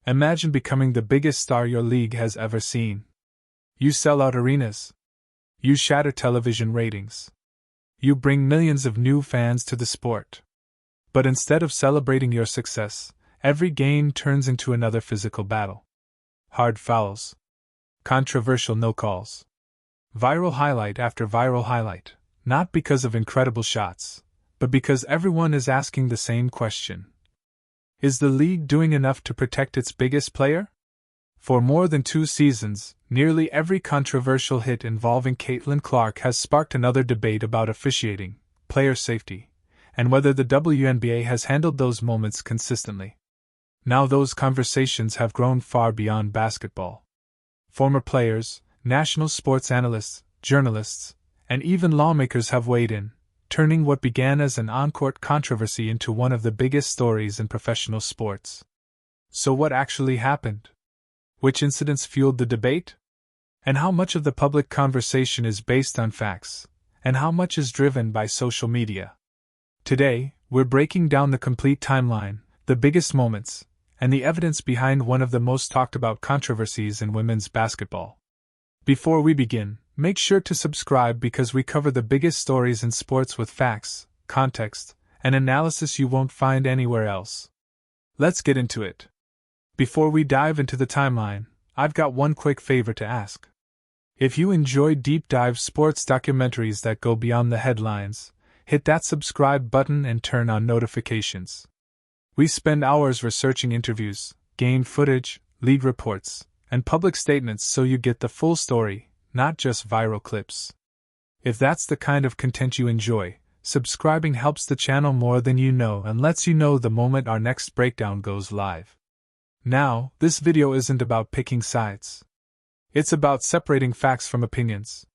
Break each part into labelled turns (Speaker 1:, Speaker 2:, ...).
Speaker 1: Imagine becoming the biggest star your league has ever seen. You sell out arenas. You shatter television ratings. You bring millions of new fans to the sport. But instead of celebrating your success, every game turns into another physical battle. Hard fouls. Controversial no-calls. Viral highlight after viral highlight, not because of incredible shots, but because everyone is asking the same question. Is the league doing enough to protect its biggest player? For more than 2 seasons, nearly every controversial hit involving Caitlin Clark has sparked another debate about officiating, player safety, and whether the WNBA has handled those moments consistently. Now those conversations have grown far beyond basketball. Former players, national sports analysts, journalists, and even lawmakers have weighed in, turning what began as an on-court controversy into one of the biggest stories in professional sports. So what actually happened? Which incidents fueled the debate? And how much of the public conversation is based on facts, and how much is driven by social media? Today, we're breaking down the complete timeline, the biggest moments, and the evidence behind one of the most talked about controversies in women's basketball. Before we begin, make sure to subscribe because we cover the biggest stories in sports with facts, context, and analysis you won't find anywhere else. Let's get into it. Before we dive into the timeline, I've got one quick favor to ask. If you enjoy deep dive sports documentaries that go beyond the headlines, hit that subscribe button and turn on notifications. We spend hours researching interviews, game footage, league reports, and public statements so you get the full story, not just viral clips. If that's the kind of content you enjoy, subscribing helps the channel more than you know and lets you know the moment our next breakdown goes live. Now, this video isn't about picking sides. It's about separating facts from opinions.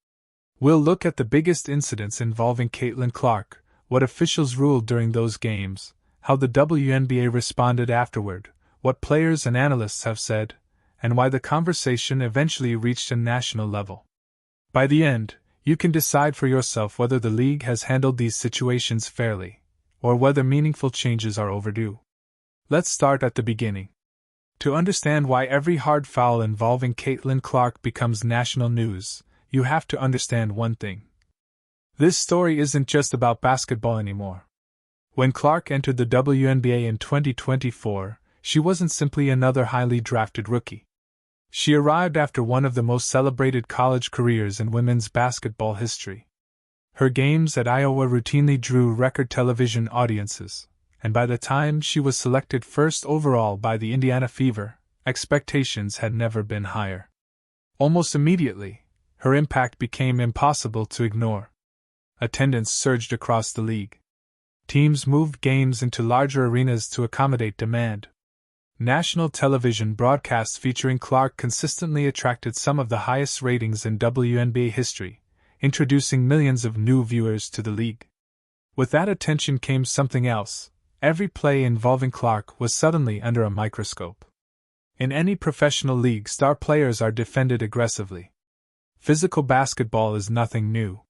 Speaker 1: We'll look at the biggest incidents involving Caitlin Clark, what officials ruled during those games, how the WNBA responded afterward, what players and analysts have said, and why the conversation eventually reached a national level. By the end, you can decide for yourself whether the league has handled these situations fairly, or whether meaningful changes are overdue. Let's start at the beginning. To understand why every hard foul involving Caitlin Clark becomes national news, you have to understand one thing. This story isn't just about basketball anymore. When Clark entered the WNBA in 2024, she wasn't simply another highly drafted rookie. She arrived after one of the most celebrated college careers in women's basketball history. Her games at Iowa routinely drew record television audiences, and by the time she was selected first overall by the Indiana Fever, expectations had never been higher. Almost immediately, her impact became impossible to ignore. Attendance surged across the league. Teams moved games into larger arenas to accommodate demand. National television broadcasts featuring Clark consistently attracted some of the highest ratings in WNBA history, introducing millions of new viewers to the league. With that attention came something else. Every play involving Clark was suddenly under a microscope. In any professional league, star players are defended aggressively. Physical basketball is nothing new.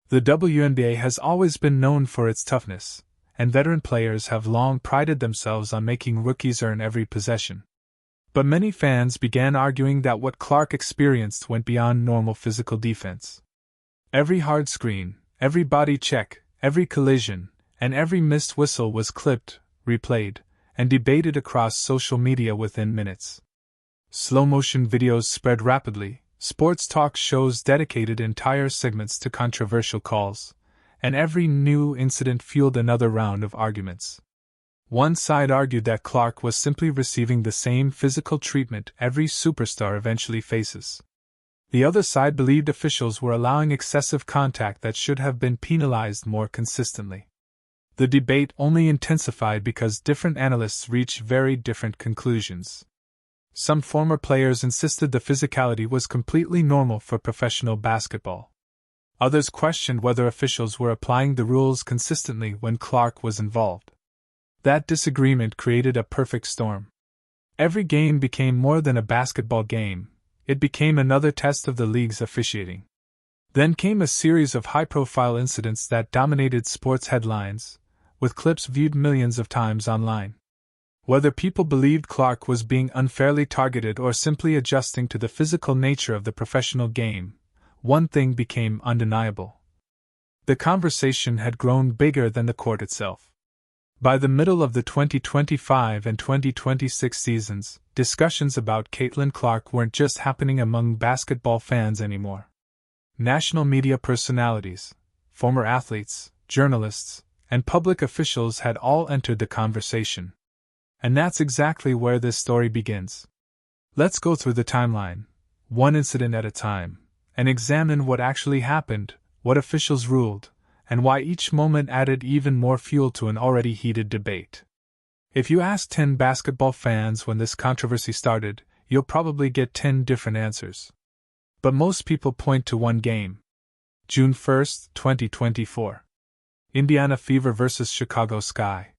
Speaker 1: The WNBA has always been known for its toughness, and veteran players have long prided themselves on making rookies earn every possession. But many fans began arguing that what Clark experienced went beyond normal physical defense. Every hard screen, every body check, every collision, and every missed whistle was clipped, replayed, and debated across social media within minutes. Slow-motion videos spread rapidly, sports talk shows dedicated entire segments to controversial calls, and every new incident fueled another round of arguments. One side argued that Clark was simply receiving the same physical treatment every superstar eventually faces. The other side believed officials were allowing excessive contact that should have been penalized more consistently. The debate only intensified because different analysts reached very different conclusions. Some former players insisted the physicality was completely normal for professional basketball. Others questioned whether officials were applying the rules consistently when Clark was involved. That disagreement created a perfect storm. Every game became more than a basketball game, it became another test of the league's officiating. Then came a series of high-profile incidents that dominated sports headlines, with clips viewed millions of times online. Whether people believed Clark was being unfairly targeted or simply adjusting to the physical nature of the professional game, one thing became undeniable. The conversation had grown bigger than the court itself. By the middle of the 2025 and 2026 seasons, discussions about Caitlin Clark weren't just happening among basketball fans anymore. National media personalities, former athletes, journalists, and public officials had all entered the conversation. And that's exactly where this story begins. Let's go through the timeline, one incident at a time, and examine what actually happened, what officials ruled, and why each moment added even more fuel to an already heated debate. If you ask 10 basketball fans when this controversy started, you'll probably get 10 different answers. But most people point to one game. June 1, 2024. Indiana Fever vs. Chicago Sky.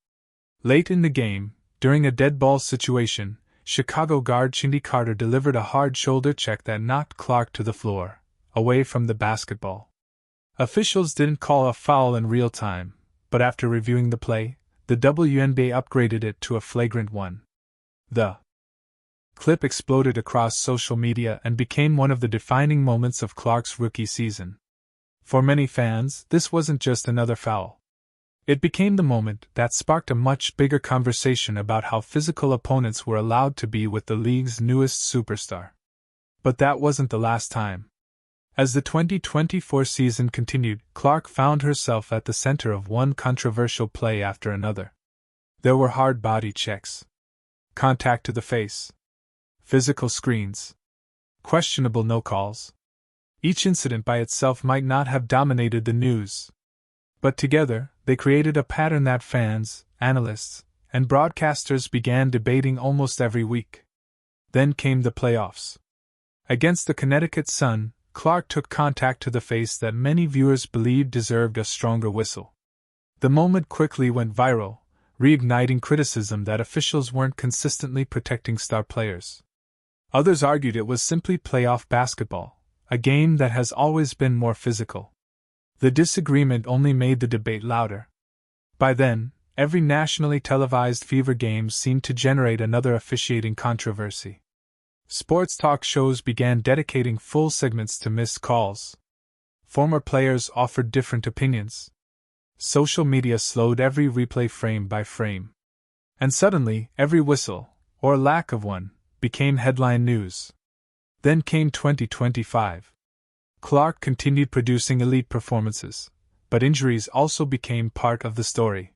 Speaker 1: Late in the game, during a dead ball situation, Chicago guard Chindi Carter delivered a hard shoulder check that knocked Clark to the floor, away from the basketball. Officials didn't call a foul in real time, but after reviewing the play, the WNBA upgraded it to a flagrant one. The clip exploded across social media and became one of the defining moments of Clark's rookie season. For many fans, this wasn't just another foul. It became the moment that sparked a much bigger conversation about how physical opponents were allowed to be with the league's newest superstar. But that wasn't the last time. As the 2024 season continued, Clark found herself at the center of one controversial play after another. There were hard body checks, contact to the face, physical screens, questionable no-calls. Each incident by itself might not have dominated the news, but together, they created a pattern that fans, analysts, and broadcasters began debating almost every week. Then came the playoffs. Against the Connecticut Sun, Clark took contact to the face that many viewers believed deserved a stronger whistle. The moment quickly went viral, reigniting criticism that officials weren't consistently protecting star players. Others argued it was simply playoff basketball, a game that has always been more physical. The disagreement only made the debate louder. By then, every nationally televised Fever game seemed to generate another officiating controversy. Sports talk shows began dedicating full segments to missed calls. Former players offered different opinions. Social media slowed every replay frame by frame. And suddenly, every whistle, or lack of one, became headline news. Then came 2025. Clark continued producing elite performances, but injuries also became part of the story.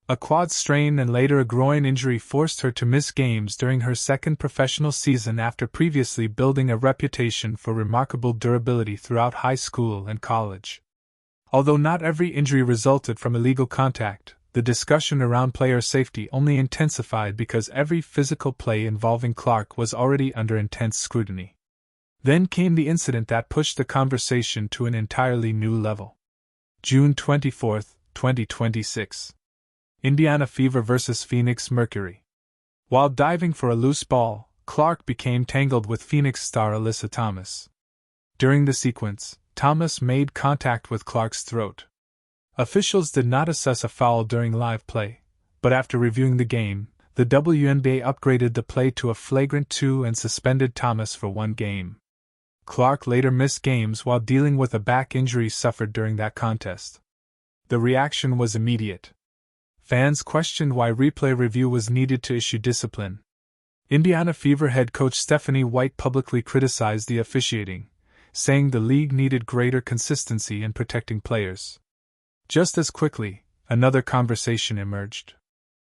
Speaker 1: A quad strain and later a groin injury forced her to miss games during her second professional season after previously building a reputation for remarkable durability throughout high school and college. Although not every injury resulted from illegal contact, the discussion around player safety only intensified because every physical play involving Clark was already under intense scrutiny. Then came the incident that pushed the conversation to an entirely new level. June 24, 2026. Indiana Fever vs. Phoenix Mercury. While diving for a loose ball, Clark became tangled with Phoenix star Alyssa Thomas. During the sequence, Thomas made contact with Clark's throat. Officials did not assess a foul during live play, but after reviewing the game, the WNBA upgraded the play to a flagrant 2 and suspended Thomas for 1 game. Clark later missed games while dealing with a back injury suffered during that contest. The reaction was immediate. Fans questioned why replay review was needed to issue discipline. Indiana Fever head coach Stephanie White publicly criticized the officiating, saying the league needed greater consistency in protecting players. Just as quickly, another conversation emerged.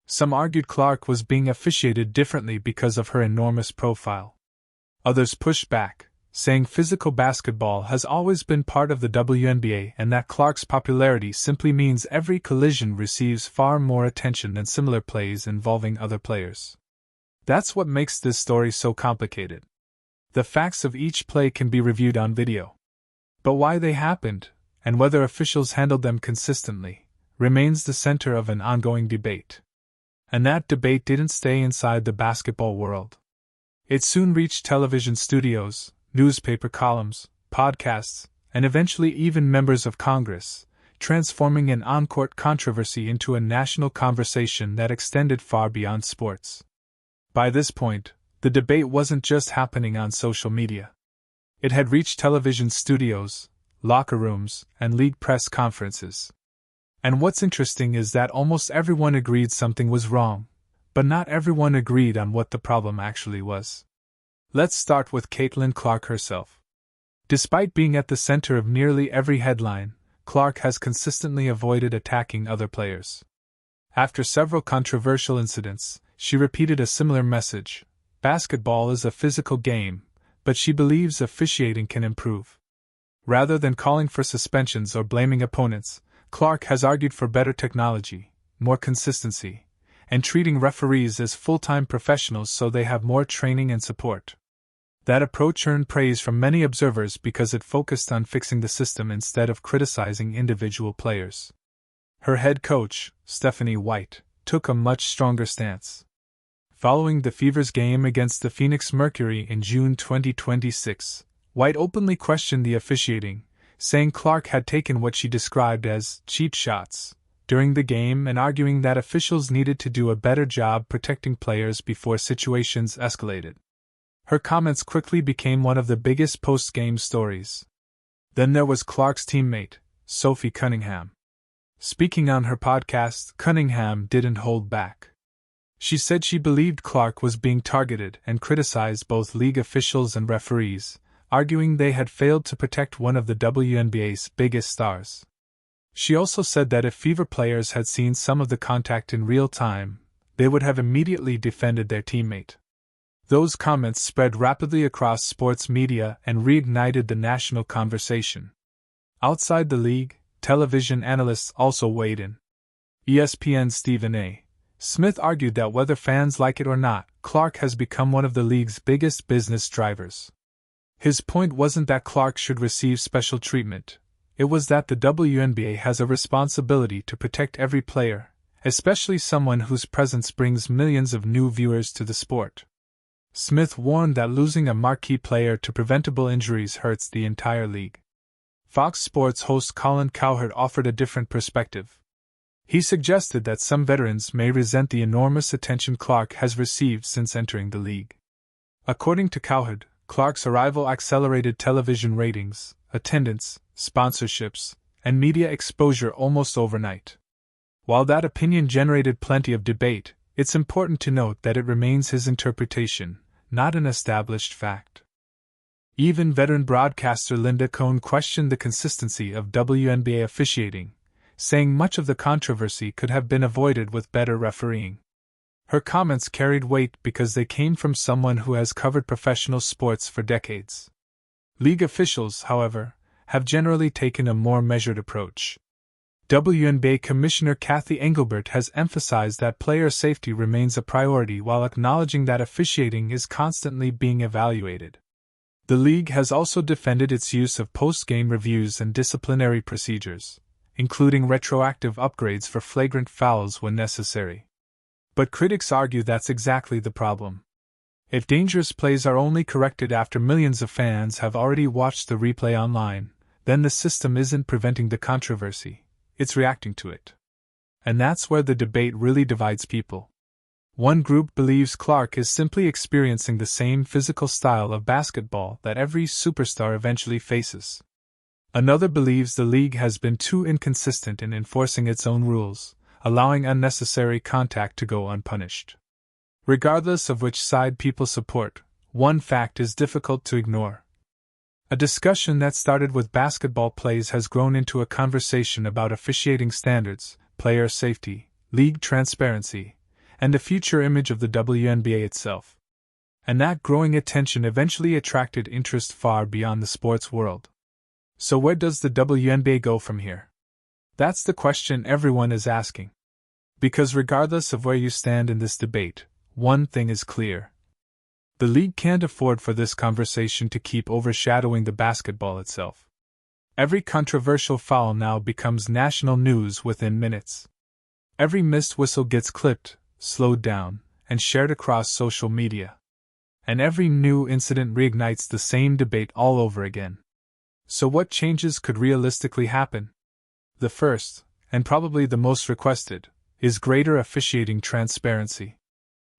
Speaker 1: Some argued Clark was being officiated differently because of her enormous profile. Others pushed back, saying physical basketball has always been part of the WNBA and that Clark's popularity simply means every collision receives far more attention than similar plays involving other players. That's what makes this story so complicated. The facts of each play can be reviewed on video. But why they happened, and whether officials handled them consistently, remains the center of an ongoing debate. And that debate didn't stay inside the basketball world. It soon reached television studios, newspaper columns, podcasts, and eventually even members of Congress, transforming an on-court controversy into a national conversation that extended far beyond sports. By this point, the debate wasn't just happening on social media. It had reached television studios, locker rooms, and league press conferences. And what's interesting is that almost everyone agreed something was wrong, but not everyone agreed on what the problem actually was. Let's start with Caitlin Clark herself. Despite being at the center of nearly every headline, Clark has consistently avoided attacking other players. After several controversial incidents, she repeated a similar message: basketball is a physical game, but she believes officiating can improve. Rather than calling for suspensions or blaming opponents, Clark has argued for better technology, more consistency, and treating referees as full-time professionals so they have more training and support. That approach earned praise from many observers because it focused on fixing the system instead of criticizing individual players. Her head coach, Stephanie White, took a much stronger stance. Following the Fever's game against the Phoenix Mercury in June 2026, White openly questioned the officiating, saying Clark had taken what she described as cheap shots during the game and arguing that officials needed to do a better job protecting players before situations escalated. Her comments quickly became one of the biggest post-game stories. Then there was Clark's teammate, Sophie Cunningham. Speaking on her podcast, Cunningham didn't hold back. She said she believed Clark was being targeted and criticized both league officials and referees, arguing they had failed to protect one of the WNBA's biggest stars. She also said that if Fever players had seen some of the contact in real time, they would have immediately defended their teammate. Those comments spread rapidly across sports media and reignited the national conversation. Outside the league, television analysts also weighed in. ESPN's Stephen A. Smith argued that whether fans like it or not, Clark has become one of the league's biggest business drivers. His point wasn't that Clark should receive special treatment, it was that the WNBA has a responsibility to protect every player, especially someone whose presence brings millions of new viewers to the sport. Smith warned that losing a marquee player to preventable injuries hurts the entire league. Fox Sports host Colin Cowherd offered a different perspective. He suggested that some veterans may resent the enormous attention Clark has received since entering the league. According to Cowherd, Clark's arrival accelerated television ratings, attendance, sponsorships, and media exposure almost overnight. While that opinion generated plenty of debate, it's important to note that it remains his interpretation, not an established fact. Even veteran broadcaster Linda Cohn questioned the consistency of WNBA officiating, saying much of the controversy could have been avoided with better refereeing. Her comments carried weight because they came from someone who has covered professional sports for decades. League officials, however, have generally taken a more measured approach. WNBA Commissioner Kathy Engelbert has emphasized that player safety remains a priority while acknowledging that officiating is constantly being evaluated. The league has also defended its use of post-game reviews and disciplinary procedures, including retroactive upgrades for flagrant fouls when necessary. But critics argue that's exactly the problem. If dangerous plays are only corrected after millions of fans have already watched the replay online, then the system isn't preventing the controversy. It's reacting to it. And that's where the debate really divides people. One group believes Clark is simply experiencing the same physical style of basketball that every superstar eventually faces. Another believes the league has been too inconsistent in enforcing its own rules, allowing unnecessary contact to go unpunished. Regardless of which side people support, one fact is difficult to ignore. A discussion that started with basketball plays has grown into a conversation about officiating standards, player safety, league transparency, and the future image of the WNBA itself. And that growing attention eventually attracted interest far beyond the sports world. So where does the WNBA go from here? That's the question everyone is asking. Because regardless of where you stand in this debate, one thing is clear. The league can't afford for this conversation to keep overshadowing the basketball itself. Every controversial foul now becomes national news within minutes. Every missed whistle gets clipped, slowed down, and shared across social media. And every new incident reignites the same debate all over again. So what changes could realistically happen? The first, and probably the most requested, is greater officiating transparency.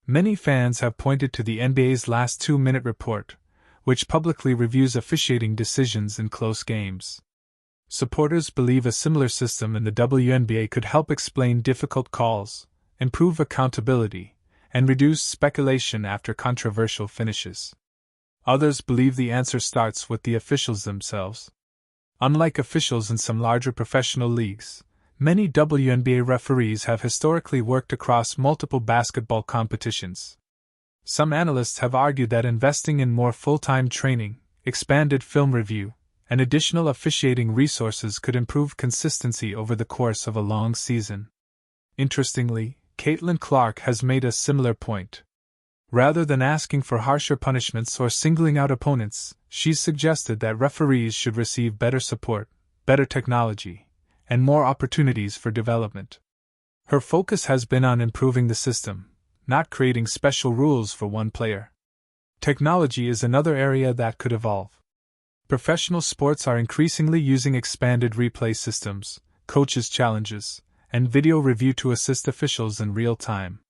Speaker 1: Many fans have pointed to the NBA's last 2-minute report, which publicly reviews officiating decisions in close games. Supporters believe a similar system in the WNBA could help explain difficult calls, improve accountability, and reduce speculation after controversial finishes. Others believe the answer starts with the officials themselves. Unlike officials in some larger professional leagues, many WNBA referees have historically worked across multiple basketball competitions. Some analysts have argued that investing in more full-time training, expanded film review, and additional officiating resources could improve consistency over the course of a long season. Interestingly, Caitlin Clark has made a similar point. Rather than asking for harsher punishments or singling out opponents, she's suggested that referees should receive better support, better technology, and more opportunities for development. Her focus has been on improving the system, not creating special rules for one player. Technology is another area that could evolve. Professional sports are increasingly using expanded replay systems, coaches' challenges, and video review to assist officials in real time.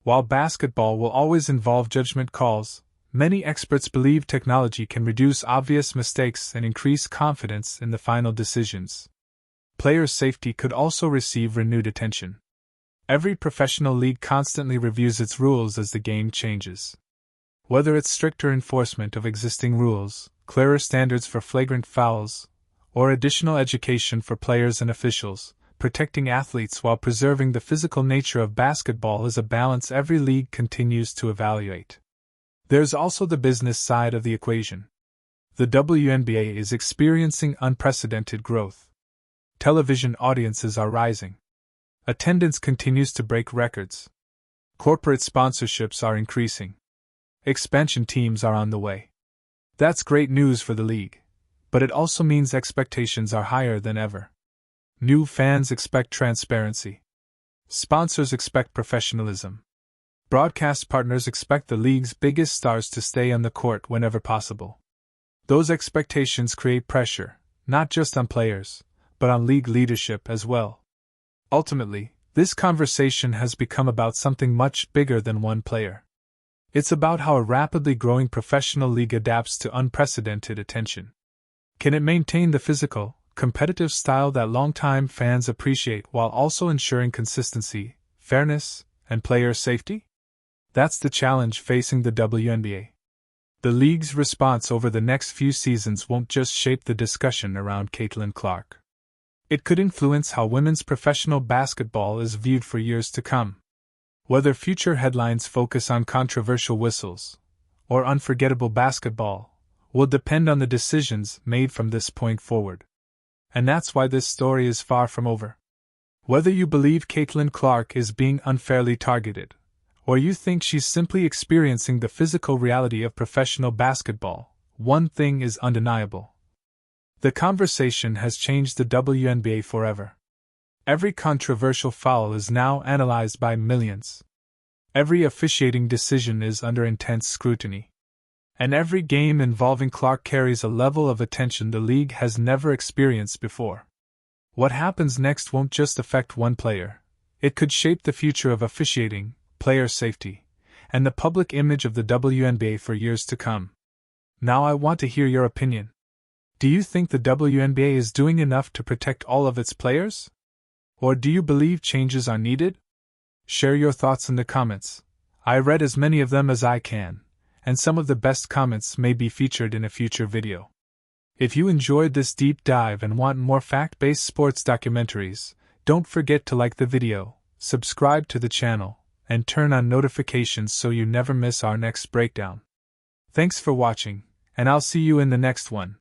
Speaker 1: While basketball will always involve judgment calls, many experts believe technology can reduce obvious mistakes and increase confidence in the final decisions. Player safety could also receive renewed attention. Every professional league constantly reviews its rules as the game changes. Whether it's stricter enforcement of existing rules, clearer standards for flagrant fouls, or additional education for players and officials, protecting athletes while preserving the physical nature of basketball is a balance every league continues to evaluate. There's also the business side of the equation. The WNBA is experiencing unprecedented growth. Television audiences are rising. Attendance continues to break records. Corporate sponsorships are increasing. Expansion teams are on the way. That's great news for the league, but it also means expectations are higher than ever. New fans expect transparency. Sponsors expect professionalism. Broadcast partners expect the league's biggest stars to stay on the court whenever possible. Those expectations create pressure, not just on players, but on league leadership as well. Ultimately, this conversation has become about something much bigger than one player. It's about how a rapidly growing professional league adapts to unprecedented attention. Can it maintain the physical, competitive style that longtime fans appreciate while also ensuring consistency, fairness, and player safety? That's the challenge facing the WNBA. The league's response over the next few seasons won't just shape the discussion around Caitlin Clark. It could influence how women's professional basketball is viewed for years to come. Whether future headlines focus on controversial whistles or unforgettable basketball will depend on the decisions made from this point forward. And that's why this story is far from over. Whether you believe Caitlin Clark is being unfairly targeted, or you think she's simply experiencing the physical reality of professional basketball, one thing is undeniable. The conversation has changed the WNBA forever. Every controversial foul is now analyzed by millions. Every officiating decision is under intense scrutiny. And every game involving Clark carries a level of attention the league has never experienced before. What happens next won't just affect one player. It could shape the future of officiating, player safety, and the public image of the WNBA for years to come. Now I want to hear your opinion. Do you think the WNBA is doing enough to protect all of its players? Or do you believe changes are needed? Share your thoughts in the comments. I read as many of them as I can, and some of the best comments may be featured in a future video. If you enjoyed this deep dive and want more fact-based sports documentaries, don't forget to like the video, subscribe to the channel, and turn on notifications so you never miss our next breakdown. Thanks for watching, and I'll see you in the next one.